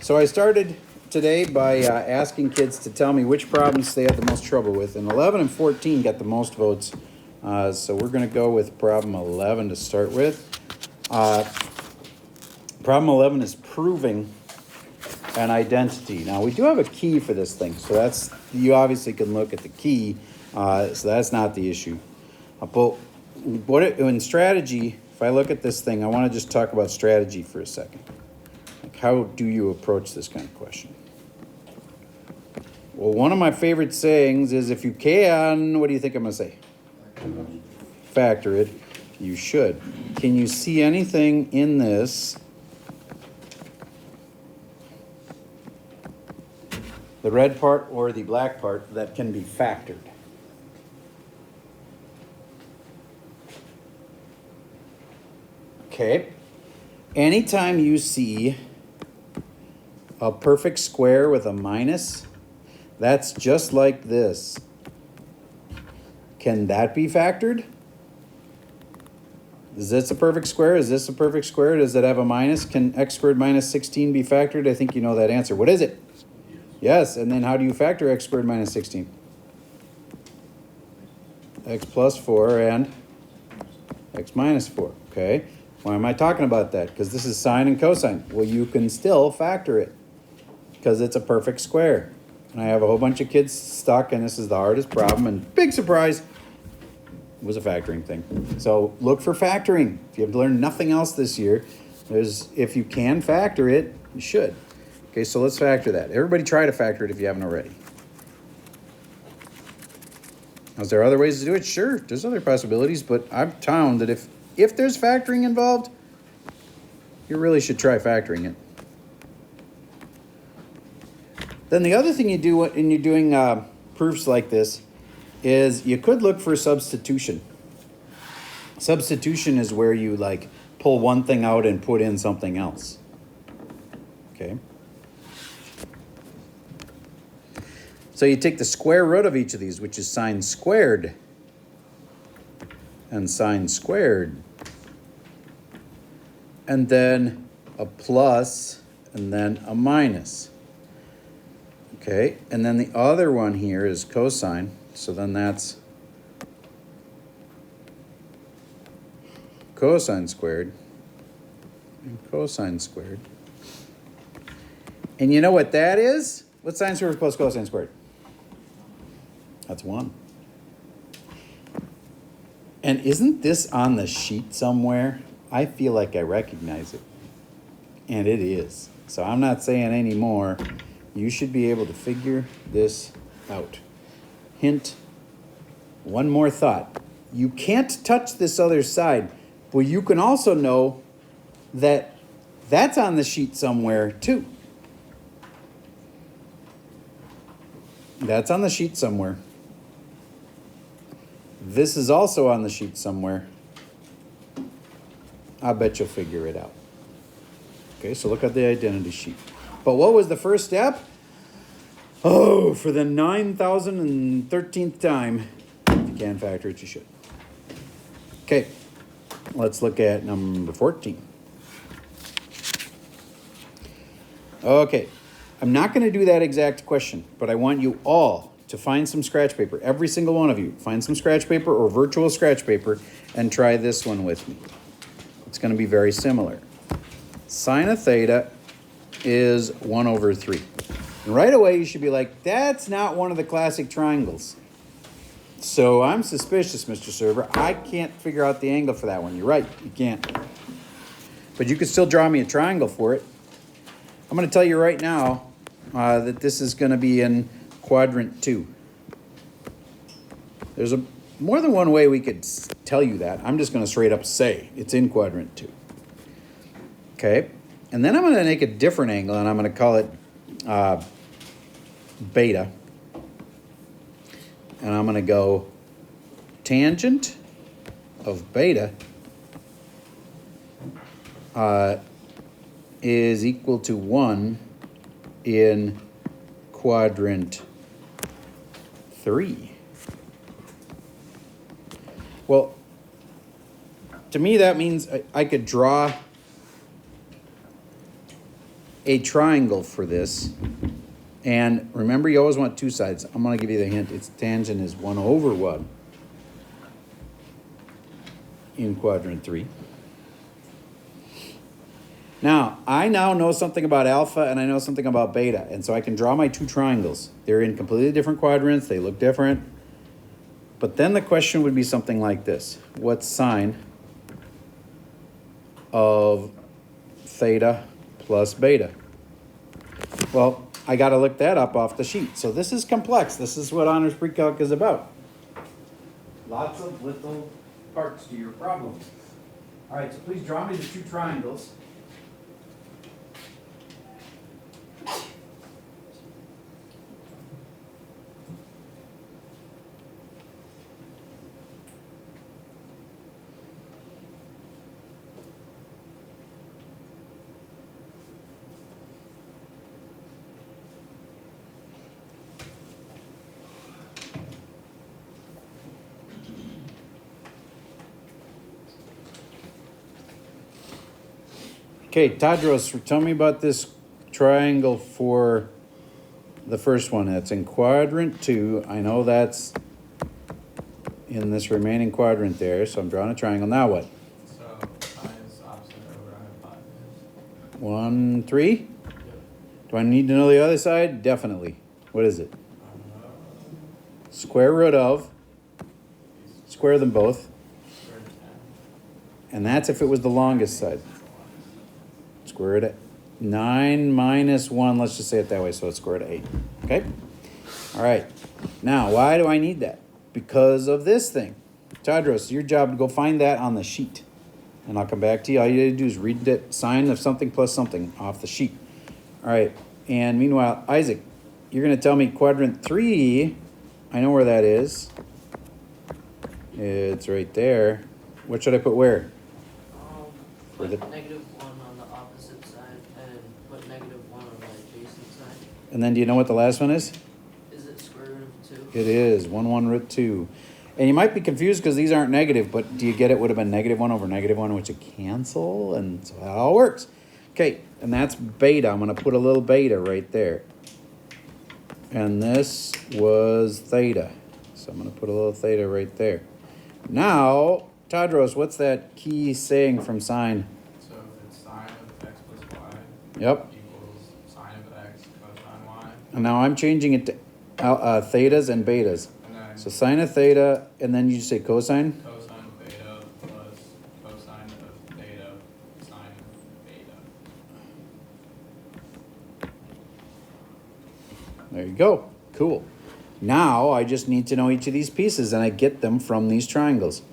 So I started today by asking kids to tell me which problems they had the most trouble with, and 11 and 14 got the most votes. So we're going to go with problem 11 to start with. Problem 11 is proving an identity. Now we do have a key for this thing, so that's, you obviously can look at the key, so that's not the issue. But in strategy, if I look at this thing, I want to just talk about strategy for a second. Like, how do you approach this kind of question? Well, one of my favorite sayings is, if you can, what do you think I'm going to say? Factor it. You should. Can you see anything in this, the red part or the black part, that can be factored? Okay. Anytime you see a perfect square with a minus, that's just like this. Can that be factored? Is this a perfect square? Is this a perfect square? Does it have a minus? Can x squared minus 16 be factored? I think you know that answer. What is it? Yes, and then how do you factor x squared minus 16? X plus 4 and x minus 4, okay? Why am I talking about that? Because this is sine and cosine. Well, you can still factor it because it's a perfect square. And I have a whole bunch of kids stuck, and this is the hardest problem, and big surprise, it was a factoring thing. So look for factoring. If you have learned nothing else this year, if you can factor it, you should. Okay, so let's factor that. Everybody try to factor it if you haven't already. Is there other ways to do it? Sure, there's other possibilities, but I've found that if there's factoring involved, you really should try factoring it. Then the other thing you do when you're doing proofs like this is you could look for substitution. Substitution is where you like pull one thing out and put in something else. Okay. So you take the square root of each of these, which is sine squared and sine squared, and then a plus and then a minus. Okay, and then the other one here is cosine, so then that's cosine squared and cosine squared. And you know what that is? What's sine squared plus cosine squared? That's 1. And isn't this on the sheet somewhere? I feel like I recognize it. And it is. So I'm not saying any more. You should be able to figure this out. Hint, one more thought. You can't touch this other side, but you can also know that that's on the sheet somewhere too. That's on the sheet somewhere. This is also on the sheet somewhere. I bet you'll figure it out. Okay, so look at the identity sheet. But what was the first step? Oh, for the 9,013th time, if you can factor it, you should. Okay, let's look at number 14. Okay, I'm not going to do that exact question, but I want you all to find some scratch paper. Every single one of you, find some scratch paper or virtual scratch paper and try this one with me. It's going to be very similar. Sine of theta is 1 over 3. And right away you should be like, that's not one of the classic triangles. So I'm suspicious, Mr. Server. I can't figure out the angle for that one. You're right, you can't. But you can still draw me a triangle for it. I'm going to tell you right now that this is going to be in quadrant 2. There's more than one way we could tell you that. I'm just going to straight up say it's in quadrant 2. Okay, and then I'm going to make a different angle, and I'm going to call it beta. And I'm going to go tangent of beta is equal to 1 in quadrant 3. Well, to me that means I could draw a triangle for this. And remember, you always want two sides. I'm going to give you the hint. Its tangent is 1 over 1 in quadrant 3. Now, I now know something about alpha and I know something about beta. And so I can draw my two triangles. They're in completely different quadrants. They look different. But then the question would be something like this. What's sine of theta plus beta? Well, I got to look that up off the sheet. So this is complex. This is what honors pre-calc is about. Lots of little parts to your problem. All right, so please draw me the two triangles. Okay, Tadros, tell me about this triangle for the first one. That's in quadrant 2. I know that's in this remaining quadrant there, so I'm drawing a triangle. Now what? So sine is opposite over hypotenuse. 1, 3? Yep. Do I need to know the other side? Definitely. What is it? Square root of. Square them both. Square root of 10. And that's if it was the longest side. Square root of 9 minus 1. Let's just say it that way, so it's square root of 8. Okay? All right. Now, why do I need that? Because of this thing. Tadros, your job to go find that on the sheet. And I'll come back to you. All you gotta do is read the sine of something plus something off the sheet. All right. And meanwhile, Isaac, you're going to tell me quadrant 3. I know where that is. It's right there. What should I put where? Put negative 1 on the opposite side and put negative 1 on the adjacent side. And then do you know what the last one is? Is it square root of 2? It is 1 root 2. And you might be confused because these aren't negative, but do you get it would have been negative 1 over negative 1, which would cancel, and so that all works. Okay, and that's beta. I'm going to put a little beta right there. And this was theta. So I'm going to put a little theta right there. Now, Tadros, what's that key saying from sine? So if it's sine of x plus y Yep. equals sine of x cosine y. And now I'm changing it to thetas and betas. And then So sine of theta, and then you say cosine? cosine of beta plus cosine of theta sine of beta. There you go. Cool. Now I just need to know each of these pieces, and I get them from these triangles.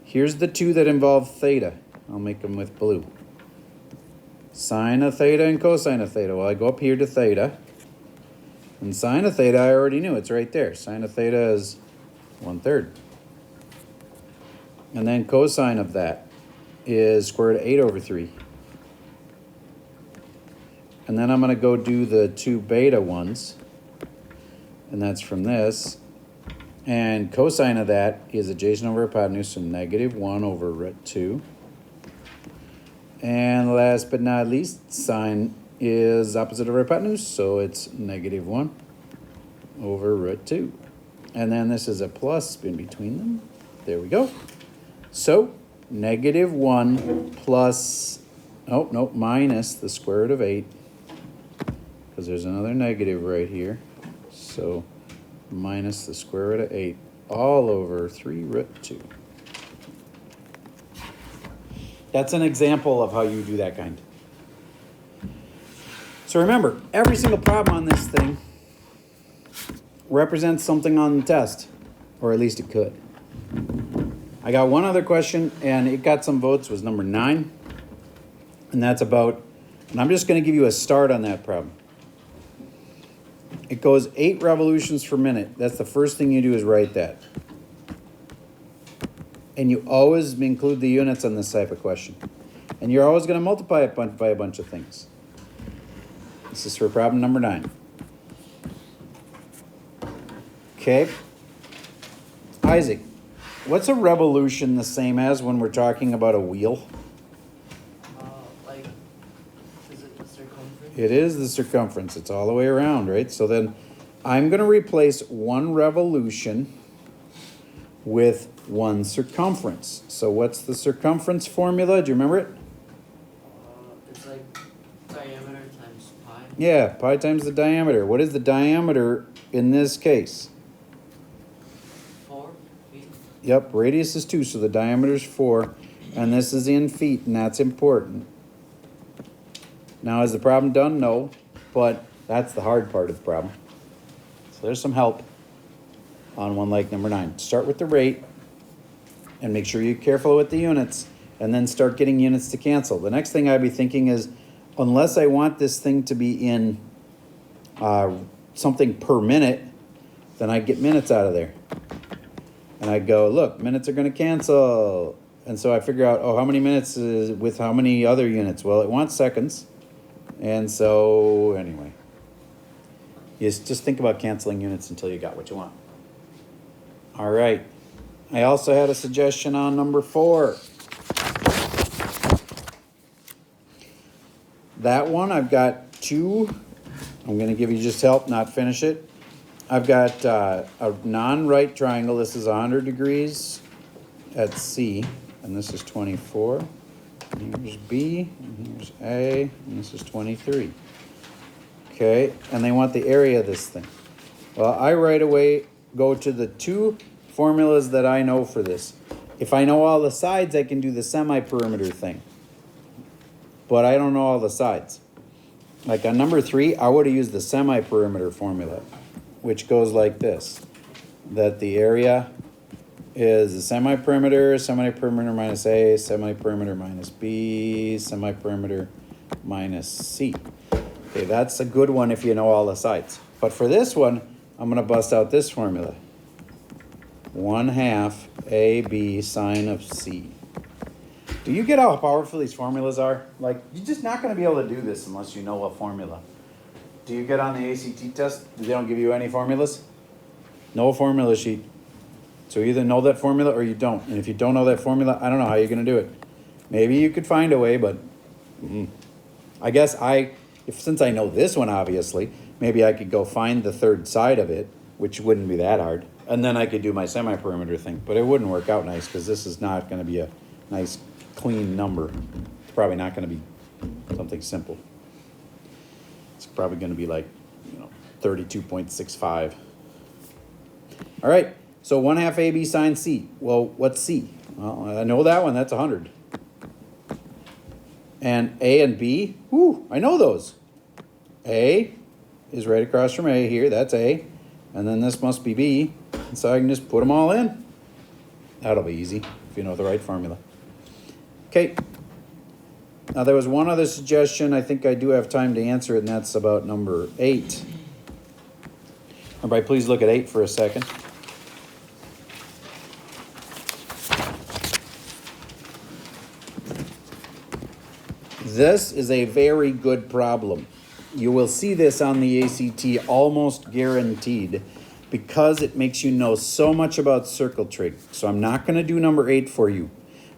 Here's the two that involve theta. I'll make them with blue. Sine of theta and cosine of theta. Well, I go up here to theta. And sine of theta, I already knew. It's right there. Sine of theta is 1/3. And then cosine of that is square root of 8 over 3. And then I'm going to go do the two beta ones. And that's from this. And cosine of that is adjacent over hypotenuse, so negative 1 over root 2. And last but not least, sine is opposite of hypotenuse, so it's negative 1 over root 2. And then this is a plus in between them. There we go. So, negative 1 plus, oh, no, minus the square root of 8, because there's another negative right here. So, minus the square root of 8 all over 3 root 2. That's an example of how you do that kind. So remember, every single problem on this thing represents something on the test, or at least it could. I got one other question, and it got some votes, was number 9. And that's about, and I'm just going to give you a start on that problem. It goes 8 revolutions per minute. That's the first thing you do is write that. And you always include the units on this type of question. And you're always going to multiply it by a bunch of things. This is for problem number 9. Okay. Isaac, what's a revolution the same as when we're talking about a wheel? Like, is it the circumference? It is the circumference. It's all the way around, right? So then I'm going to replace one revolution with one circumference. So what's the circumference formula? Do you remember it? It's like diameter times pi. Yeah, pi times the diameter. What is the diameter in this case? 4 feet. Yep, radius is 2, so the diameter is 4. And this is in feet, and that's important. Now, is the problem done? No, but that's the hard part of the problem. So there's some help on one like number 9. Start with the rate, and make sure you're careful with the units, and then start getting units to cancel. The next thing I'd be thinking is, unless I want this thing to be in something per minute, then I'd get minutes out of there. And I'd go, look, minutes are going to cancel. And so I figure out, oh, how many minutes is with how many other units? Well, it wants seconds. And so, anyway. Just think about canceling units until you got what you want. All right. I also had a suggestion on number 4. That one, I've got 2. I'm going to give you just help, not finish it. I've got a non-right triangle. This is 100 degrees at C, and this is 24. And here's B, and here's A, and this is 23. Okay, and they want the area of this thing. Well, I right away go to the 2 formulas that I know for this. If I know all the sides, I can do the semi-perimeter thing. But I don't know all the sides. Like on number 3, I would have used the semi-perimeter formula, which goes like this. That the area is the semi-perimeter minus A, semi-perimeter minus B, semi-perimeter minus C. Okay, that's a good one if you know all the sides. But for this one, I'm going to bust out this formula. 1/2 AB sine of C. Do you get how powerful these formulas are? Like, you're just not going to be able to do this unless you know a formula. Do you get on the ACT test? They don't give you any formulas? No formula sheet. So you either know that formula or you don't. And if you don't know that formula, I don't know how you're going to do it. Maybe you could find a way, but I guess since I know this one, obviously, maybe I could go find the third side of it, which wouldn't be that hard. And then I could do my semi-perimeter thing. But it wouldn't work out nice because this is not going to be a nice, clean number. It's probably not going to be something simple. It's probably going to be like, 32.65. All right. So 1/2 AB sine C. Well, what's C? Well, I know that one. That's 100. And A and B, I know those. A is right across from A here. That's A. And then this must be B. And so I can just put them all in. That'll be easy if you know the right formula. Okay. Now there was one other suggestion. I think I do have time to answer it, and that's about number 8. Everybody, please look at 8 for a second. This is a very good problem. You will see this on the ACT almost guaranteed because it makes you know so much about circle trig. So I'm not going to do number 8 for you,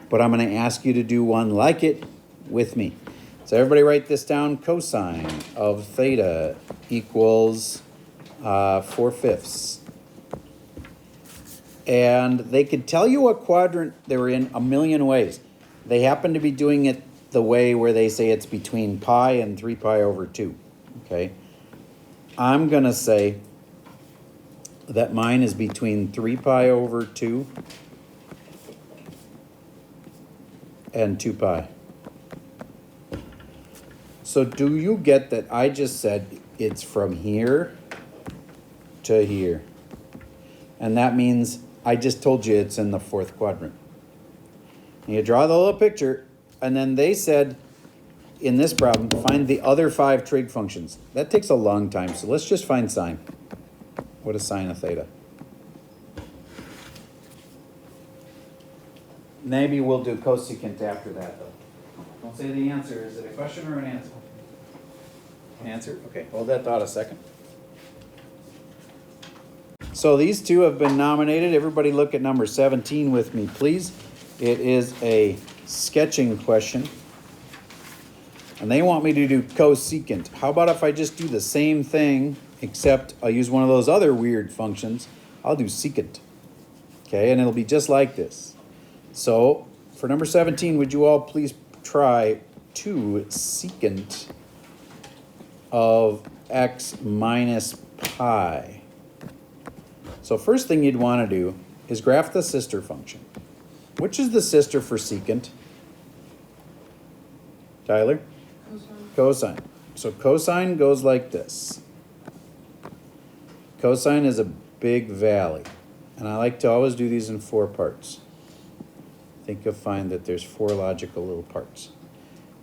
but I'm going to ask you to do one like it with me. So everybody write this down. Cosine of theta equals 4/5. And they could tell you what quadrant they were in a million ways. They happen to be doing it the way where they say it's between pi and 3 pi over 2. Okay? I'm going to say that mine is between 3 pi over 2 and 2 pi. So do you get that I just said it's from here to here? And that means I just told you it's in the 4th quadrant. And you draw the little picture, and then they said, in this problem, find the other 5 trig functions. That takes a long time, so let's just find sine. What is sine of theta? Maybe we'll do cosecant after that, though. Don't say the answer. Is it a question or an answer? An answer? Okay, hold that thought a second. So these 2 have been nominated. Everybody look at number 17 with me, please. It is a sketching question. And they want me to do cosecant. How about if I just do the same thing, except I'll use one of those other weird functions. I'll do secant. Okay, and it'll be just like this. So, for number 17, would you all please try 2 secant of x minus pi? So first thing you'd want to do is graph the sister function. Which is the sister for secant? Tyler? Cosine. So cosine goes like this. Cosine is a big valley. And I like to always do these in 4 parts. I think you'll find that there's 4 logical little parts.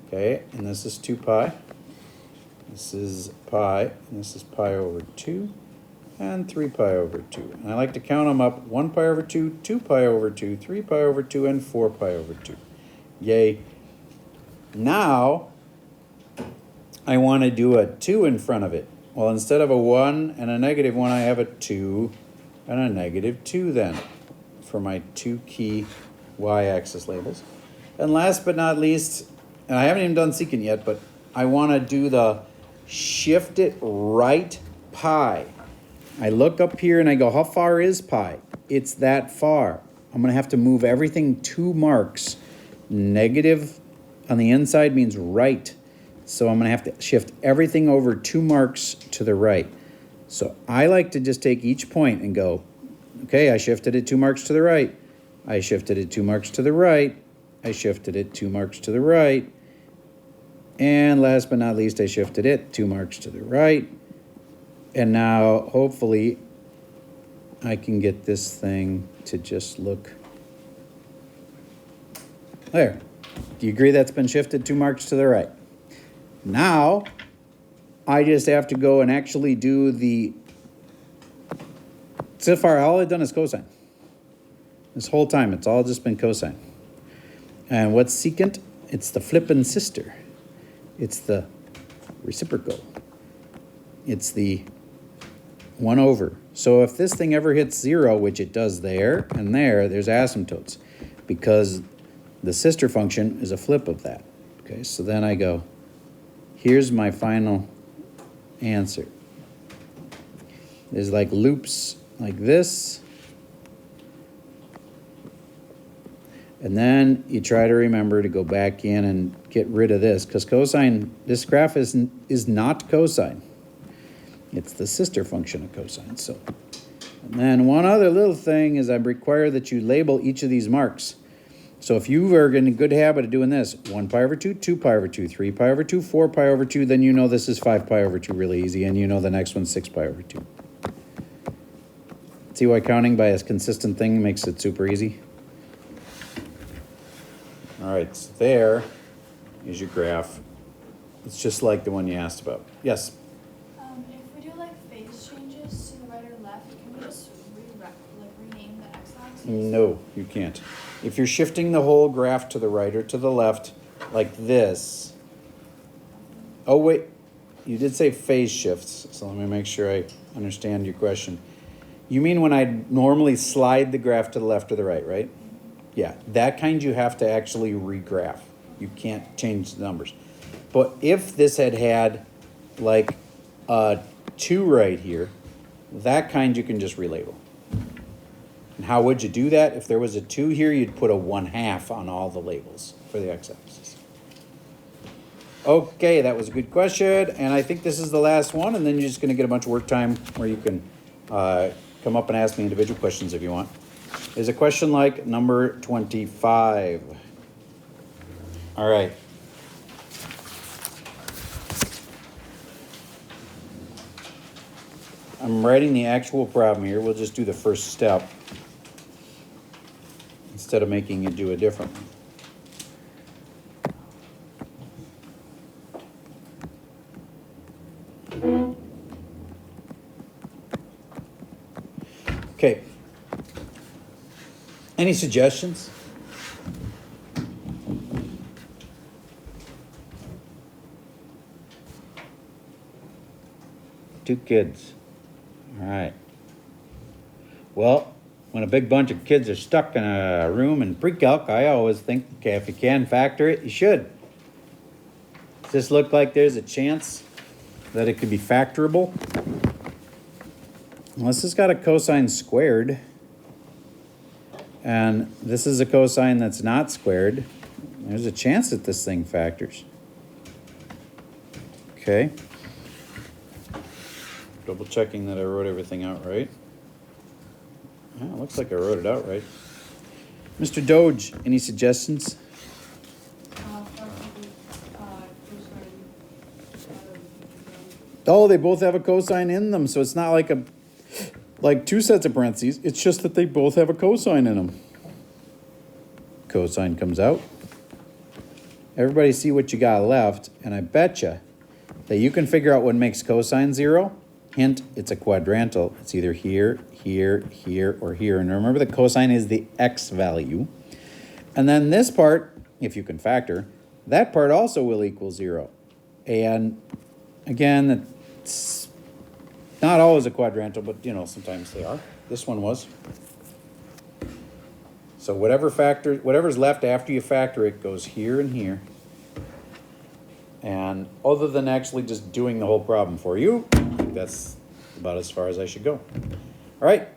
Okay, and this is 2 pi. This is pi, and this is pi over 2, and 3 pi over 2. And I like to count them up: 1 pi over 2, 2 pi over 2, 3 pi over 2, and 4 pi over 2. Yay. Now, I want to do a 2 in front of it. Well, instead of a 1 and a negative 1, I have a 2 and a negative 2 then for my 2 key y-axis labels. And last but not least, and I haven't even done secant yet, but I want to do the shift it right pi. I look up here and I go, how far is pi? It's that far. I'm going to have to move everything 2 marks. Negative on the inside means right. So I'm going to have to shift everything over 2 marks to the right. So I like to just take each point and go, okay, I shifted it 2 marks to the right. I shifted it 2 marks to the right. I shifted it 2 marks to the right. And last but not least, I shifted it 2 marks to the right. And now, hopefully, I can get this thing to just look there. Do you agree that's been shifted 2 marks to the right? Now, I just have to go and actually do the, so far all I've done is cosine. This whole time, it's all just been cosine. And what's secant? It's the flippin' sister. It's the reciprocal. It's the 1 over. So if this thing ever hits 0, which it does there and there, there's asymptotes, because the sister function is a flip of that. Okay, so then I go, here's my final answer. There's like loops like this. And then you try to remember to go back in and get rid of this, because cosine, this graph is not cosine. It's the sister function of cosine. So, and then one other little thing is I require that you label each of these marks. So if you are in a good habit of doing this, 1 pi over 2, 2 pi over 2, 3 pi over 2, 4 pi over 2, then you know this is 5 pi over 2 really easy, and you know the next one's 6 pi over 2. See why counting by a consistent thing makes it super easy? All right, so there is your graph. It's just like the one you asked about. Yes? If we do like phase changes to the right or left, can we just rename the x-axis? No, you can't. If you're shifting the whole graph to the right or to the left, like this. Oh, wait. You did say phase shifts, so let me make sure I understand your question. You mean when I normally slide the graph to the left or the right, right? Yeah, that kind you have to actually regraph. You can't change the numbers. But if this had like a 2 right here, that kind you can just relabel. And how would you do that? If there was a 2 here, you'd put a 1/2 on all the labels for the x-axis. Okay, that was a good question, and I think this is the last one, and then you're just going to get a bunch of work time where you can come up and ask me individual questions if you want. There's a question like number 25. All right. I'm writing the actual problem here. We'll just do the first step instead of making you do a different one. Okay. Any suggestions? Two kids. All right. Well, when a big bunch of kids are stuck in a room in pre-calc, I always think, okay, if you can factor it, you should. Does this look like there's a chance that it could be factorable? Well, this has got a cosine squared. And this is a cosine that's not squared. There's a chance that this thing factors. Okay. Double checking that I wrote everything out right. Yeah, it looks like I wrote it out right. Mr. Doge, any suggestions? Oh, they both have a cosine in them, so it's not like two sets of parentheses. It's just that they both have a cosine in them. Cosine comes out. Everybody see what you got left, and I betcha that you can figure out what makes cosine 0. Hint, it's a quadrantal. It's either here, here, here, or here. And remember, the cosine is the x value. And then this part, if you can factor, that part also will equal 0. And again, it's not always a quadrantal, but you know, sometimes they are. This one was. So whatever's left after you factor it goes here and here. And other than actually just doing the whole problem for you, I think that's about as far as I should go. All right,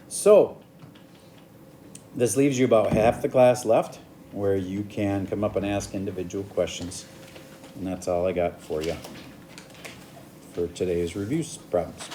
so this leaves you about half the class left where you can come up and ask individual questions. And that's all I got for you for today's review problems.